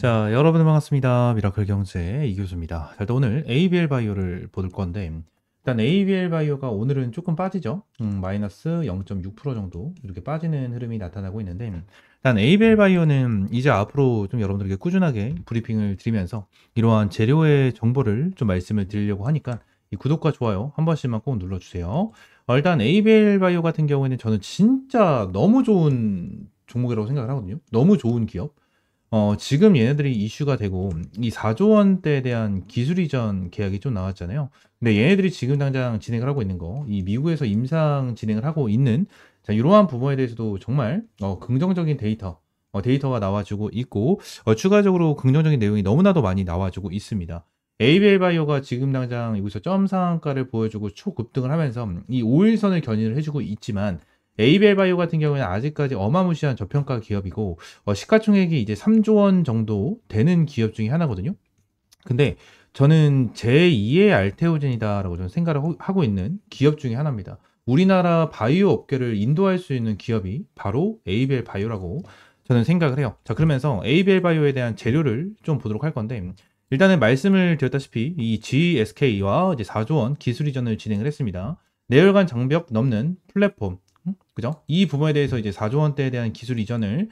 자, 여러분 반갑습니다. 미라클 경제 이교수입니다. 자, 일단 오늘 ABL 바이오를 볼 건데, 일단 ABL 바이오가 오늘은 조금 빠지죠. 마이너스 0.6% 정도 이렇게 빠지는 흐름이 나타나고 있는데, 일단 ABL 바이오는 이제 앞으로 좀 여러분들에게 꾸준하게 브리핑을 드리면서 이러한 재료의 정보를 좀 말씀을 드리려고 하니까 이 구독과 좋아요 한 번씩만 꼭 눌러주세요. 일단 ABL 바이오 같은 경우에는 저는 진짜 너무 좋은 종목이라고 생각을 하거든요. 너무 좋은 기업. 지금 얘네들이 이슈가 되고 이 4조 원대에 대한 기술 이전 계약이 좀 나왔잖아요. 근데 얘네들이 지금 당장 진행을 하고 있는 거, 이 미국에서 임상 진행을 하고 있는 자, 이러한 부분에 대해서도 정말 긍정적인 데이터가 나와주고 있고 추가적으로 긍정적인 내용이 너무나도 많이 나와주고 있습니다. ABL 바이오가 지금 당장 여기서 점 상한가를 보여주고 초급등을 하면서 이 5일선을 견인을 해주고 있지만 ABL 바이오 같은 경우에는 아직까지 어마무시한 저평가 기업이고 시가총액이 이제 3조 원 정도 되는 기업 중에 하나거든요. 근데 저는 제2의 알테오젠이다라고 저는 생각을 하고 있는 기업 중에 하나입니다. 우리나라 바이오 업계를 인도할 수 있는 기업이 바로 ABL 바이오라고 저는 생각을 해요. 자, 그러면서 ABL 바이오에 대한 재료를 좀 보도록 할 건데, 일단은 말씀을 드렸다시피 이 GSK와 이제 4조 원 기술 이전을 진행을 했습니다. 내열관 장벽 넘는 플랫폼, 그죠? 이 부분에 대해서 이제 4조 원대에 대한 기술 이전을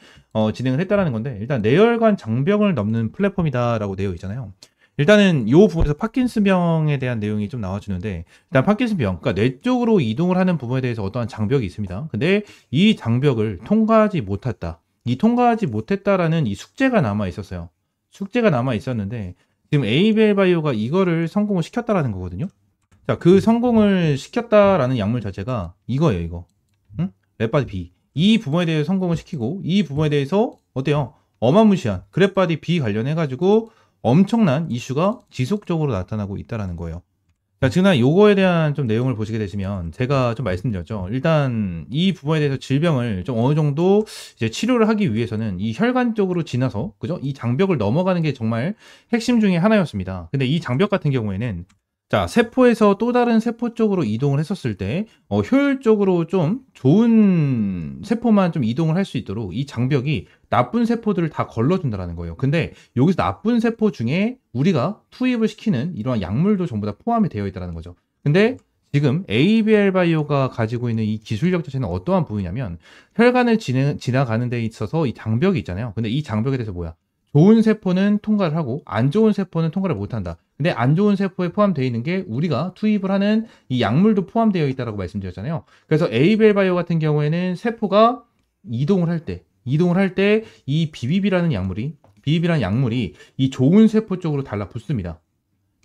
진행을 했다라는 건데, 일단 내열관 장벽을 넘는 플랫폼이다라고 되어 있잖아요. 일단은 이 부분에서 파킨슨병에 대한 내용이 좀 나와주는데, 일단 파킨슨병, 그러니까 뇌 쪽으로 이동을 하는 부분에 대해서 어떠한 장벽이 있습니다. 근데 이 장벽을 통과하지 못했다. 이 통과하지 못했다라는 이 숙제가 남아 있었어요. 숙제가 남아 있었는데 지금 ABL 바이오가 이거를 성공을 시켰다라는 거거든요. 자, 그 성공을 시켰다라는 약물 자체가 이거예요, 이거. 응? 랩바디 B. 이 부분에 대해서 성공을 시키고 이 부분에 대해서 어때요? 어마무시한 그랩바디 B 관련해가지고 엄청난 이슈가 지속적으로 나타나고 있다라는 거예요. 자, 지금 요거에 대한 좀 내용을 보시게 되시면 제가 좀 말씀드렸죠. 일단 이 부분에 대해서 질병을 좀 어느 정도 이제 치료를 하기 위해서는 이 혈관 쪽으로 지나서 그죠? 이 장벽을 넘어가는 게 정말 핵심 중에 하나였습니다. 근데 이 장벽 같은 경우에는 자, 세포에서 또 다른 세포 쪽으로 이동을 했었을 때 효율적으로 좀 좋은 세포만 좀 이동을 할 수 있도록 이 장벽이 나쁜 세포들을 다 걸러준다는 거예요. 근데 여기서 나쁜 세포 중에 우리가 투입을 시키는 이러한 약물도 전부 다 포함이 되어 있다는 거죠. 근데 지금 ABL 바이오가 가지고 있는 이 기술력 자체는 어떠한 부분이냐면 혈관을 지나가는 데 있어서 이 장벽이 있잖아요. 근데 이 장벽에 대해서 뭐야? 좋은 세포는 통과를 하고 안 좋은 세포는 통과를 못한다. 근데 안 좋은 세포에 포함되어 있는 게 우리가 투입을 하는 이 약물도 포함되어 있다고 말씀드렸잖아요. 그래서 에이벨 바이오 같은 경우에는 세포가 이동을 할 때 이 비비비라는 약물이 이 좋은 세포 쪽으로 달라붙습니다.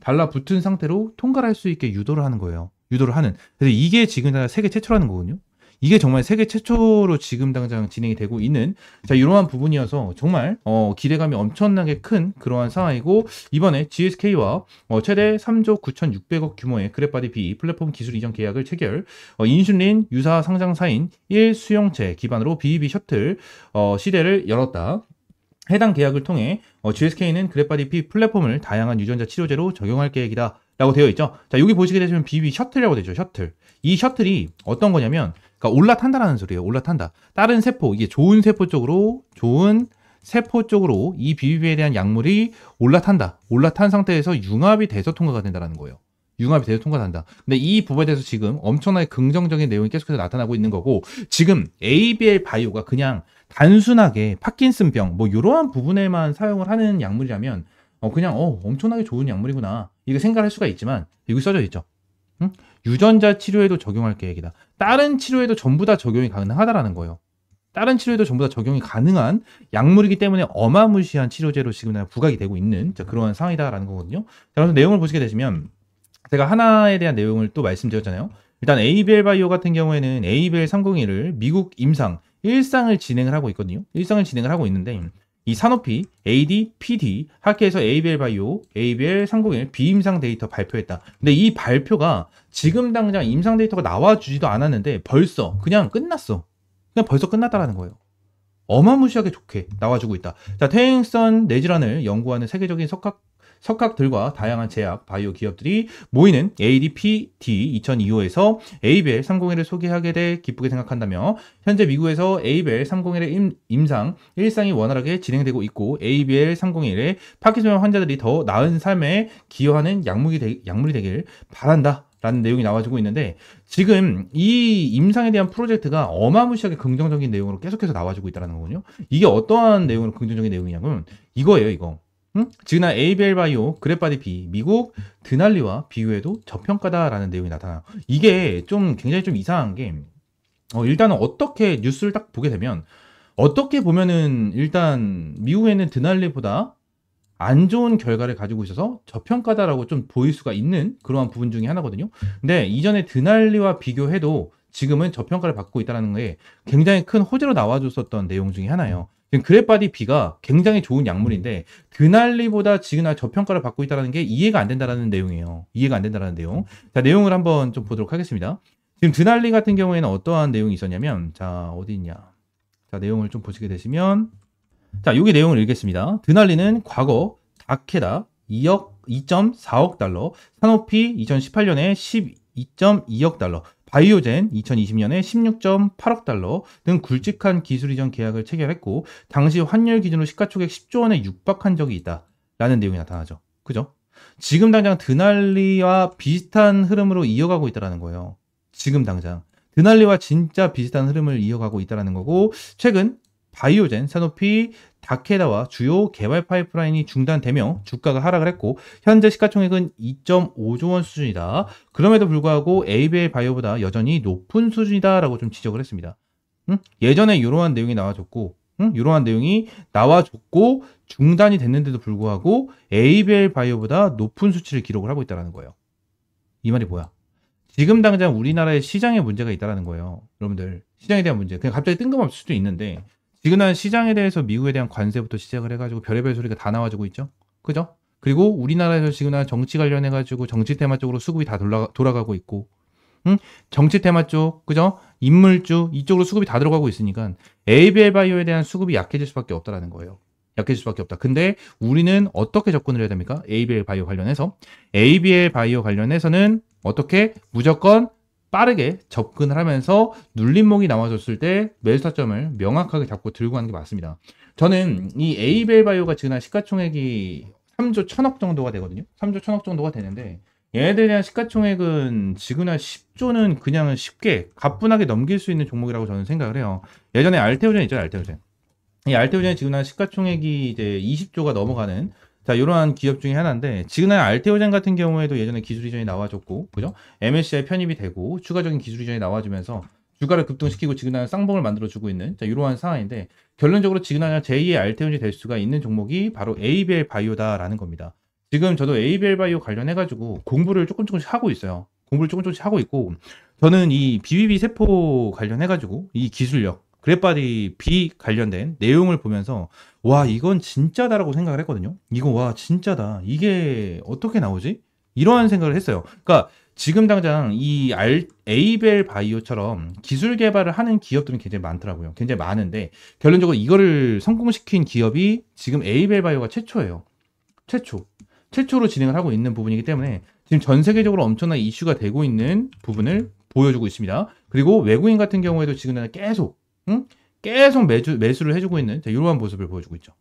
달라붙은 상태로 통과를 할 수 있게 유도를 하는 거예요. 유도를 하는. 그래서 이게 지금 세계 최초라는 거거든요. 이게 정말 세계 최초로 지금 당장 진행이 되고 있는 자 이러한 부분이어서 정말 기대감이 엄청나게 큰 그러한 상황이고 이번에 GSK와 최대 3조 9,600억 규모의 그랩바디 B 플랫폼 기술 이전 계약을 체결 인슐린 유사 상장사인 1수용체 기반으로 BEB 셔틀 시대를 열었다. 해당 계약을 통해 GSK는 그랩바디 B 플랫폼을 다양한 유전자 치료제로 적용할 계획이다 라고 되어 있죠. 자, 여기 보시게 되시면 BB 셔틀이라고 되죠. 셔틀. 이 셔틀이 어떤 거냐면 그러니까 올라탄다라는 소리예요. 올라탄다. 다른 세포, 이게 좋은 세포 쪽으로 이 BB에 대한 약물이 올라탄다. 올라탄 상태에서 융합이 돼서 통과가 된다는 거예요. 융합이 돼서 통과한다. 근데 이 부분에 대해서 지금 엄청나게 긍정적인 내용이 계속해서 나타나고 있는 거고 지금 ABL 바이오가 그냥 단순하게 파킨슨병 뭐 이러한 부분에만 사용을 하는 약물이라면 그냥 엄청나게 좋은 약물이구나 이거 생각할 수가 있지만 여기 써져 있죠. 응? 유전자 치료에도 적용할 계획이다. 다른 치료에도 전부 다 적용이 가능하다라는 거예요. 다른 치료에도 전부 다 적용이 가능한 약물이기 때문에 어마무시한 치료제로 지금 부각이 되고 있는 그러한 상황이다라는 거거든요. 자, 그래서 내용을 보시게 되시면 제가 하나에 대한 내용을 또 말씀드렸잖아요. 일단 ABL 바이오 같은 경우에는 ABL 301을 미국 임상 1상을 진행을 하고 있거든요. 1상을 진행을 하고 있는데 이 산오피, AD, PD 학회에서 ABL 바이오, ABL 301 비임상 데이터 발표했다. 근데 이 발표가 지금 당장 임상 데이터가 나와주지도 않았는데 벌써 그냥 끝났어. 그냥 벌써 끝났다라는 거예요. 어마무시하게 좋게 나와주고 있다. 자, 퇴행성 뇌질환을 연구하는 세계적인 석학들과 다양한 제약, 바이오 기업들이 모이는 ADPD 2025에서 ABL 301을 소개하게 돼 기쁘게 생각한다며 현재 미국에서 ABL 301의 임상 1상이 원활하게 진행되고 있고 ABL 301의 파킨슨 환자들이 더 나은 삶에 기여하는 약물이 되길 바란다. 라는 내용이 나와주고 있는데 지금 이 임상에 대한 프로젝트가 어마무시하게 긍정적인 내용으로 계속해서 나와주고 있다는 거군요. 이게 어떠한 내용으로 긍정적인 내용이냐면 이거예요, 이거. 응? 지금은 ABL 바이오, 그랩바디 B, 미국 드날리와 비교해도 저평가다라는 내용이 나타나요. 이게 좀 굉장히 좀 이상한 게 일단은 어떻게 뉴스를 딱 보게 되면 어떻게 보면은 일단 미국에는 드날리보다 안 좋은 결과를 가지고 있어서 저평가다라고 좀 보일 수가 있는 그러한 부분 중에 하나거든요. 근데 이전에 드날리와 비교해도 지금은 저평가를 받고 있다는 게 굉장히 큰 호재로 나와줬었던 내용 중에 하나예요. 지금 그랩바디 B가 굉장히 좋은 약물인데 드날리보다 지금 저평가를 받고 있다는 게 이해가 안 된다는 내용이에요. 이해가 안 된다는 내용. 자, 내용을 한번 좀 보도록 하겠습니다. 지금 드날리 같은 경우에는 어떠한 내용이 있었냐면 자, 어디 있냐. 자, 내용을 좀 보시게 되시면 자, 여기 내용을 읽겠습니다. 드날리는 과거 다케다 2.4억 달러, 사노피 2018년에 12.2억 달러, 바이오젠 2020년에 16.8억 달러 등 굵직한 기술 이전 계약을 체결했고 당시 환율 기준으로 시가총액 10조 원에 육박한 적이 있다라는 내용이 나타나죠. 그죠? 지금 당장 드날리와 비슷한 흐름으로 이어가고 있다는 거예요. 지금 당장. 드날리와 진짜 비슷한 흐름을 이어가고 있다는 거고 최근 바이오젠, 사노피, 다케다와 주요 개발 파이프라인이 중단되며 주가가 하락을 했고 현재 시가총액은 2.5조 원 수준이다. 그럼에도 불구하고 ABL 바이오보다 여전히 높은 수준이다라고 좀 지적을 했습니다. 예전에 이러한 내용이 나와줬고 이러한 내용이 나와줬고 중단이 됐는데도 불구하고 ABL 바이오보다 높은 수치를 기록을 하고 있다는 거예요. 이 말이 뭐야? 지금 당장 우리나라의 시장에 문제가 있다는 거예요. 여러분들 시장에 대한 문제 그냥 갑자기 뜬금없을 수도 있는데 지금 시장에 대해서 미국에 대한 관세부터 시작을 해가지고 별의별 소리가 다 나와주고 있죠. 그죠? 그리고 우리나라에서 지금 정치 관련해가지고 정치 테마 쪽으로 수급이 다 돌아가고 있고 정치 테마 쪽, 그죠? 인물주 이쪽으로 수급이 다 들어가고 있으니까 ABL 바이오에 대한 수급이 약해질 수밖에 없다라는 거예요. 약해질 수밖에 없다. 근데 우리는 어떻게 접근을 해야 됩니까? ABL 바이오 관련해서 ABL 바이오 관련해서는 어떻게 무조건 빠르게 접근을 하면서 눌림목이 나와줬을 때 매수 타점을 명확하게 잡고 들고 가는 게 맞습니다. 저는 이 ABL 바이오가 지금 시가총액이 3조 1천억 정도가 되거든요. 3조 1천억 정도가 되는데 얘네들에 대한 시가총액은 지금 10조는 그냥 쉽게 가뿐하게 넘길 수 있는 종목이라고 저는 생각을 해요. 예전에 알테오젠 있죠, 알테오젠. 이 알테오젠이 지금 시가총액이 이제 20조가 넘어가는 자, 이러한 기업 중에 하나인데 지금 알테오젠 같은 경우에도 예전에 기술 이전이 나와줬고 그죠? MSCI 편입이 되고 추가적인 기술 이전이 나와주면서 주가를 급등시키고 지금 쌍봉을 만들어주고 있는 자, 이러한 상황인데 결론적으로 지금 제2의 알테오젠이 될 수가 있는 종목이 바로 ABL 바이오다라는 겁니다. 지금 저도 ABL 바이오 관련해가지고 공부를 조금씩 하고 있어요. 공부를 조금씩 하고 있고 저는 이 BBB 세포 관련해가지고 이 기술력 그랩바디 B 관련된 내용을 보면서 와 이건 진짜다라고 생각을 했거든요. 이거 와 진짜다. 이게 어떻게 나오지? 이러한 생각을 했어요. 그러니까 지금 당장 이 ABL 바이오처럼 기술 개발을 하는 기업들은 굉장히 많더라고요. 굉장히 많은데 결론적으로 이거를 성공시킨 기업이 지금 ABL 바이오가 최초예요. 최초로 진행을 하고 있는 부분이기 때문에 지금 전 세계적으로 엄청난 이슈가 되고 있는 부분을 보여주고 있습니다. 그리고 외국인 같은 경우에도 지금 계속 매수를 해주고 있는 이러한 모습을 보여주고 있죠.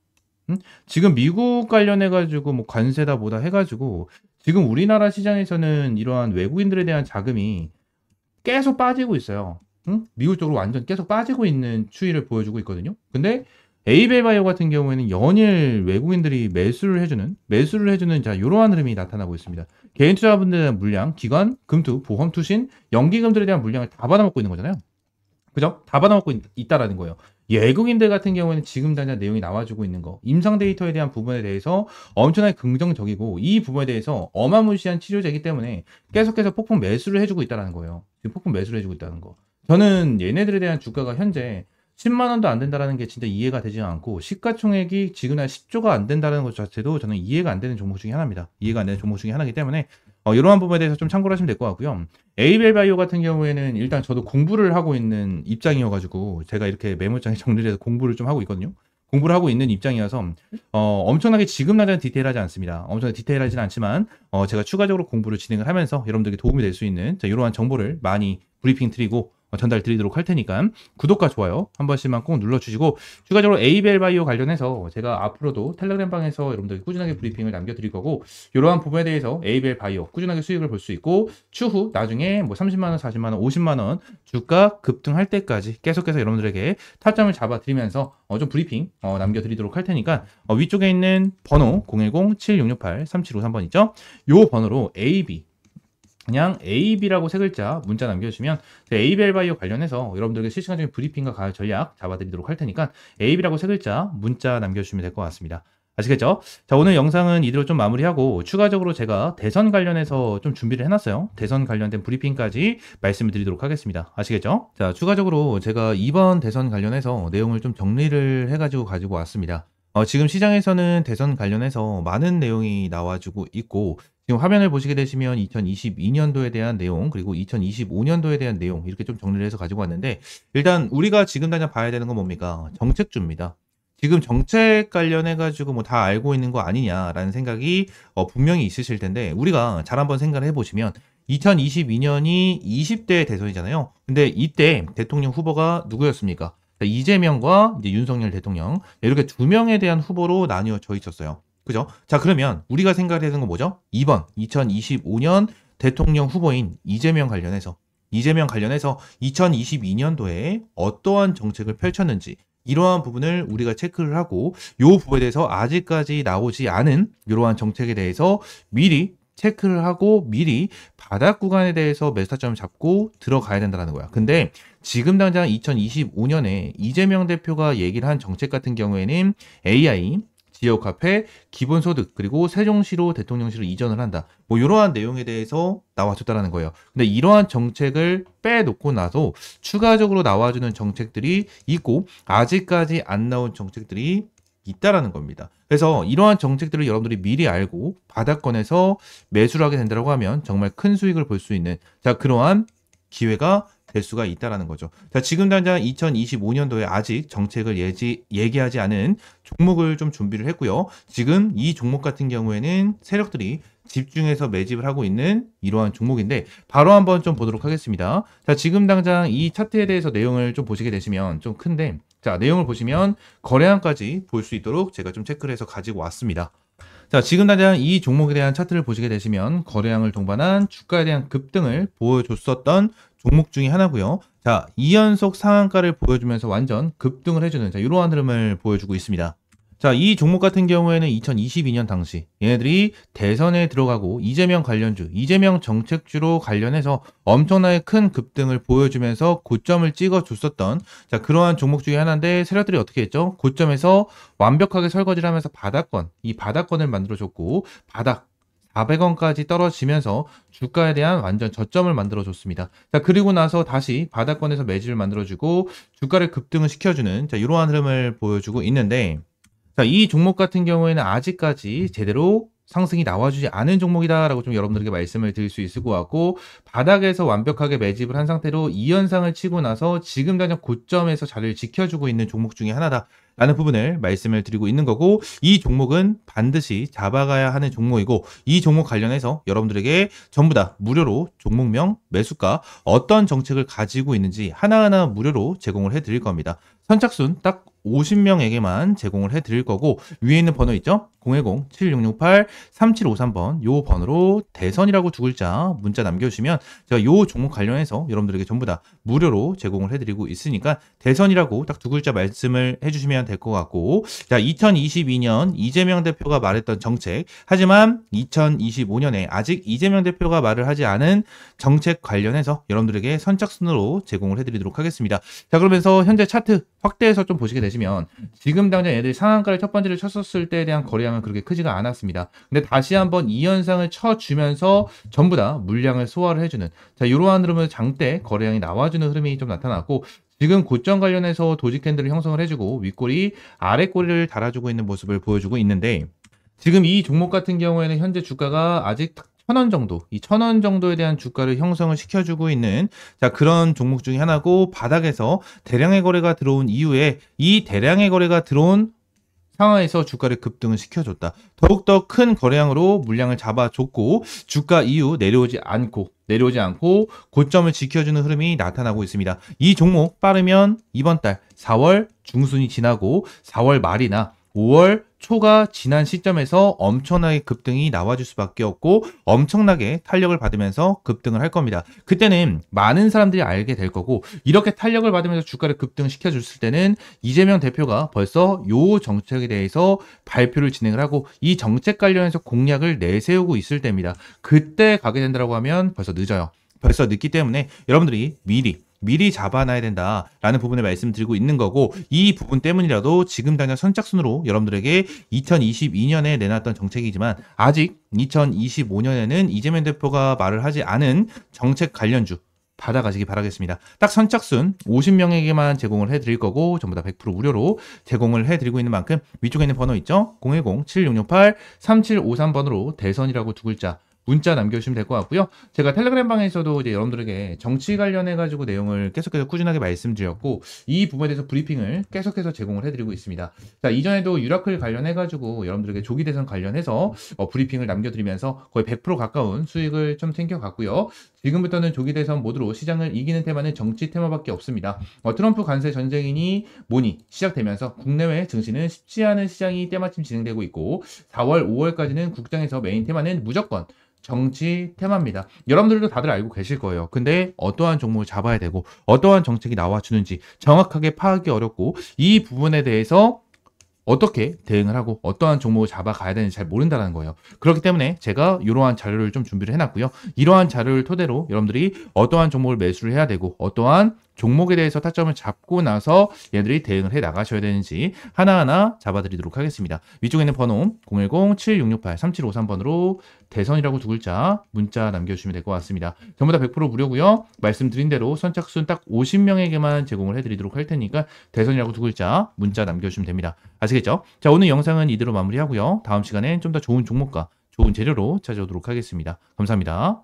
지금 미국 관련해가지고 뭐 관세다 뭐다 해가지고 지금 우리나라 시장에서는 이러한 외국인들에 대한 자금이 계속 빠지고 있어요. 미국 쪽으로 완전 계속 빠지고 있는 추이를 보여주고 있거든요. 근데 ABL 바이오 같은 경우에는 연일 외국인들이 매수를 해주는 자 이러한 흐름이 나타나고 있습니다. 개인 투자분들에 대한 물량, 기관, 금투, 보험, 투신, 연기금들에 대한 물량을 다 받아먹고 있는 거잖아요. 그죠? 다 받아먹고 있다라는 거예요. 외국인들 같은 경우에는 지금 당장 내용이 나와주고 있는 거 임상 데이터에 대한 부분에 대해서 엄청나게 긍정적이고 이 부분에 대해서 어마무시한 치료제이기 때문에 계속해서 폭풍 매수를 해주고 있다는 거예요. 지금 폭풍 매수를 해주고 있다는 거. 저는 얘네들에 대한 주가가 현재 10만 원도 안 된다는 게 진짜 이해가 되지 않고 시가총액이 지금 10조가 안 된다는 것 자체도 저는 이해가 안 되는 종목 중에 하나입니다. 이해가 안 되는 종목 중에 하나이기 때문에 이러한 부분에 대해서 좀 참고를 하시면 될 것 같고요. ABL 바이오 같은 경우에는 일단 저도 공부를 하고 있는 입장이어가지고 제가 이렇게 메모장에 정리를 해서 공부를 좀 하고 있거든요. 공부를 하고 있는 입장이어서 엄청나게 지금 당장 디테일하지 않습니다. 엄청나게 디테일하진 않지만 제가 추가적으로 공부를 진행을 하면서 여러분들에게 도움이 될 수 있는 이러한 정보를 많이 브리핑 드리고 전달 드리도록 할 테니까 구독과 좋아요 한 번씩만 꼭 눌러주시고, 추가적으로 ABL 바이오 관련해서 제가 앞으로도 텔레그램 방에서 여러분들 꾸준하게 브리핑을 남겨드릴 거고, 이러한 부분에 대해서 ABL 바이오 꾸준하게 수익을 볼 수 있고, 추후 나중에 뭐 30만원, 40만원, 50만원 주가 급등할 때까지 계속해서 여러분들에게 타점을 잡아드리면서 좀 브리핑 남겨드리도록 할 테니까 위쪽에 있는 번호 010-7668-3753번 있죠? 요 번호로 AB, 그냥 AB라고 세 글자 문자 남겨주시면 ABL 바이오 관련해서 여러분들에게 실시간적인 브리핑과 전략 잡아드리도록 할 테니까 AB라고 세 글자 문자 남겨주시면 될 것 같습니다. 아시겠죠? 자, 오늘 영상은 이대로 좀 마무리하고 추가적으로 제가 대선 관련해서 좀 준비를 해놨어요. 대선 관련된 브리핑까지 말씀을 드리도록 하겠습니다. 아시겠죠? 자, 추가적으로 제가 이번 대선 관련해서 내용을 좀 정리를 해가지고 가지고 왔습니다. 지금 시장에서는 대선 관련해서 많은 내용이 나와주고 있고, 지금 화면을 보시게 되시면 2022년도에 대한 내용, 그리고 2025년도에 대한 내용 이렇게 좀 정리를 해서 가지고 왔는데, 일단 우리가 지금 당장 봐야 되는 건 뭡니까? 정책주입니다. 지금 정책 관련해 가지고 뭐 다 알고 있는 거 아니냐라는 생각이 분명히 있으실 텐데, 우리가 잘 한번 생각을 해보시면 2022년이 20대 대선이잖아요. 근데 이때 대통령 후보가 누구였습니까? 이재명과 이제 윤석열 대통령, 이렇게 두 명에 대한 후보로 나뉘어져 있었어요. 그죠? 자, 그러면 우리가 생각해야 되는 건 뭐죠? 2번 2025년 대통령 후보인 이재명 관련해서 2022년도에 어떠한 정책을 펼쳤는지, 이러한 부분을 우리가 체크를 하고, 요 부분에 대해서 아직까지 나오지 않은 이러한 정책에 대해서 미리 체크를 하고 미리 바닥 구간에 대해서 매수 타점을 잡고 들어가야 된다는 거야. 근데 지금 당장 2025년에 이재명 대표가 얘기를 한 정책 같은 경우에는 AI, 지역화폐, 기본소득, 그리고 세종시로 대통령시로 이전을 한다, 뭐 이러한 내용에 대해서 나와줬다는 거예요. 근데 이러한 정책을 빼놓고 나서 추가적으로 나와주는 정책들이 있고, 아직까지 안 나온 정책들이 있다라는 겁니다. 그래서 이러한 정책들을 여러분들이 미리 알고 바닥권에서 매수를 하게 된다고 하면 정말 큰 수익을 볼 수 있는, 자, 그러한 기회가 될 수가 있다라는 거죠. 자, 지금 당장 2025년도에 아직 정책을 얘기하지 않은 종목을 좀 준비를 했고요. 지금 이 종목 같은 경우에는 세력들이 집중해서 매집을 하고 있는 이러한 종목인데, 바로 한번 좀 보도록 하겠습니다. 자, 지금 당장 이 차트에 대해서 내용을 좀 보시게 되시면 좀 큰데, 자, 내용을 보시면 거래량까지 볼 수 있도록 제가 좀 체크를 해서 가지고 왔습니다. 자, 지금 당장 이 종목에 대한 차트를 보시게 되시면 거래량을 동반한 주가에 대한 급등을 보여줬었던 종목 중에 하나고요. 자, 2연속 상한가를 보여주면서 완전 급등을 해주는 이러한 흐름을 보여주고 있습니다. 자, 이 종목 같은 경우에는 2022년 당시 얘네들이 대선에 들어가고 이재명 관련주, 이재명 정책주로 관련해서 엄청나게 큰 급등을 보여주면서 고점을 찍어줬었던 그러한 종목 중에 하나인데, 세력들이 어떻게 했죠? 고점에서 완벽하게 설거지를 하면서 이 바닥권을 만들어줬고, 바닥 400원까지 떨어지면서 주가에 대한 완전 저점을 만들어줬습니다. 자, 그리고 나서 다시 바닥권에서 매집을 만들어주고 주가를 급등을 시켜주는 이러한 흐름을 보여주고 있는데, 자, 이 종목 같은 경우에는 아직까지 제대로 상승이 나와주지 않은 종목이다라고 좀 여러분들에게 말씀을 드릴 수 있을 것 같고, 바닥에서 완벽하게 매집을 한 상태로 2연상을 치고 나서 지금 당장 고점에서 자리를 지켜주고 있는 종목 중에 하나다 라는 부분을 말씀을 드리고 있는 거고, 이 종목은 반드시 잡아가야 하는 종목이고, 이 종목 관련해서 여러분들에게 전부 다 무료로 종목명, 매수가, 어떤 정책을 가지고 있는지 하나하나 무료로 제공을 해드릴 겁니다. 선착순 딱 50명에게만 제공을 해드릴 거고, 위에 있는 번호 있죠? 010-7668-3753번 요 번호로 대선이라고 두 글자 문자 남겨주시면 제가 요 종목 관련해서 여러분들에게 전부 다 무료로 제공을 해드리고 있으니까 대선이라고 딱 두 글자 말씀을 해주시면 될 것 같고, 자, 2022년 이재명 대표가 말했던 정책, 하지만 2025년에 아직 이재명 대표가 말을 하지 않은 정책 관련해서 여러분들에게 선착순으로 제공을 해드리도록 하겠습니다. 자, 그러면서 현재 차트 확대해서 좀 보시게 되시면 지금 당장 애들이 상한가를 첫 번째를 쳤었을 때에 대한 거래량은 그렇게 크지가 않았습니다. 근데 다시 한번 2연상을 쳐주면서 전부 다 물량을 소화를 해주는 이러한 흐름을 장대 거래량이 나와주는 흐름이 좀 나타났고, 지금 고점 관련해서 도지 캔들을 형성을 해주고 윗꼬리 아랫꼬리를 달아주고 있는 모습을 보여주고 있는데, 지금 이 종목 같은 경우에는 현재 주가가 아직 1,000원 정도, 이 1,000원 정도에 대한 주가를 형성을 시켜주고 있는 그런 종목 중에 하나고, 바닥에서 대량의 거래가 들어온 이후에 이 대량의 거래가 들어온 상하에서 주가를 급등을 시켜줬다. 더욱더 큰 거래량으로 물량을 잡아줬고 주가 이후 내려오지 않고 고점을 지켜주는 흐름이 나타나고 있습니다. 이 종목 빠르면 이번 달 4월 중순이 지나고 4월 말이나 5월 초가 지난 시점에서 엄청나게 급등이 나와줄 수밖에 없고 엄청나게 탄력을 받으면서 급등을 할 겁니다. 그때는 많은 사람들이 알게 될 거고 이렇게 탄력을 받으면서 주가를 급등시켜줬을 때는 이재명 대표가 벌써 요 정책에 대해서 발표를 진행을 하고 이 정책 관련해서 공약을 내세우고 있을 때입니다. 그때 가게 된다고 하면 벌써 늦어요. 벌써 늦기 때문에 여러분들이 미리 잡아놔야 된다라는 부분을 말씀드리고 있는 거고 이 부분 때문이라도 지금 당장 선착순으로 여러분들에게 2022년에 내놨던 정책이지만 아직 2025년에는 이재명 대표가 말을 하지 않은 정책 관련주 받아가시기 바라겠습니다. 딱 선착순 50명에게만 제공을 해드릴 거고 전부 다 100% 무료로 제공을 해드리고 있는 만큼 위쪽에 있는 번호 있죠? 010-7668-3753번으로 대선이라고 두 글자 문자 남겨주시면 될 것 같고요. 제가 텔레그램 방에서도 이제 여러분들에게 정치 관련해가지고 내용을 계속해서 꾸준하게 말씀드렸고 이 부분에 대해서 브리핑을 계속해서 제공을 해드리고 있습니다. 자, 이전에도 유라클 관련해가지고 여러분들에게 조기 대선 관련해서 브리핑을 남겨드리면서 거의 100% 가까운 수익을 좀 챙겨갔고요. 지금부터는 조기 대선 모드로 시장을 이기는 테마는 정치 테마밖에 없습니다. 트럼프 관세 전쟁이니 뭐니 시작되면서 국내외 증시는 쉽지 않은 시장이 때마침 진행되고 있고 4월, 5월까지는 국장에서 메인 테마는 무조건 정치 테마입니다. 여러분들도 다들 알고 계실 거예요. 근데 어떠한 종목을 잡아야 되고 어떠한 정책이 나와주는지 정확하게 파악이 어렵고 이 부분에 대해서 어떻게 대응을 하고 어떠한 종목을 잡아가야 되는지 잘 모른다는 거예요. 그렇기 때문에 제가 이러한 자료를 좀 준비를 해놨고요. 이러한 자료를 토대로 여러분들이 어떠한 종목을 매수를 해야 되고 어떠한 종목에 대해서 타점을 잡고 나서 얘들이 대응을 해 나가셔야 되는지 하나하나 잡아드리도록 하겠습니다. 위쪽에 있는 번호 010-7668-3753번으로 대선이라고 두 글자 문자 남겨주시면 될 것 같습니다. 전부 다 100% 무료고요. 말씀드린 대로 선착순 딱 50명에게만 제공을 해드리도록 할 테니까 대선이라고 두 글자 문자 남겨주시면 됩니다. 아시겠죠? 자, 오늘 영상은 이대로 마무리하고요. 다음 시간엔 좀 더 좋은 종목과 좋은 재료로 찾아오도록 하겠습니다. 감사합니다.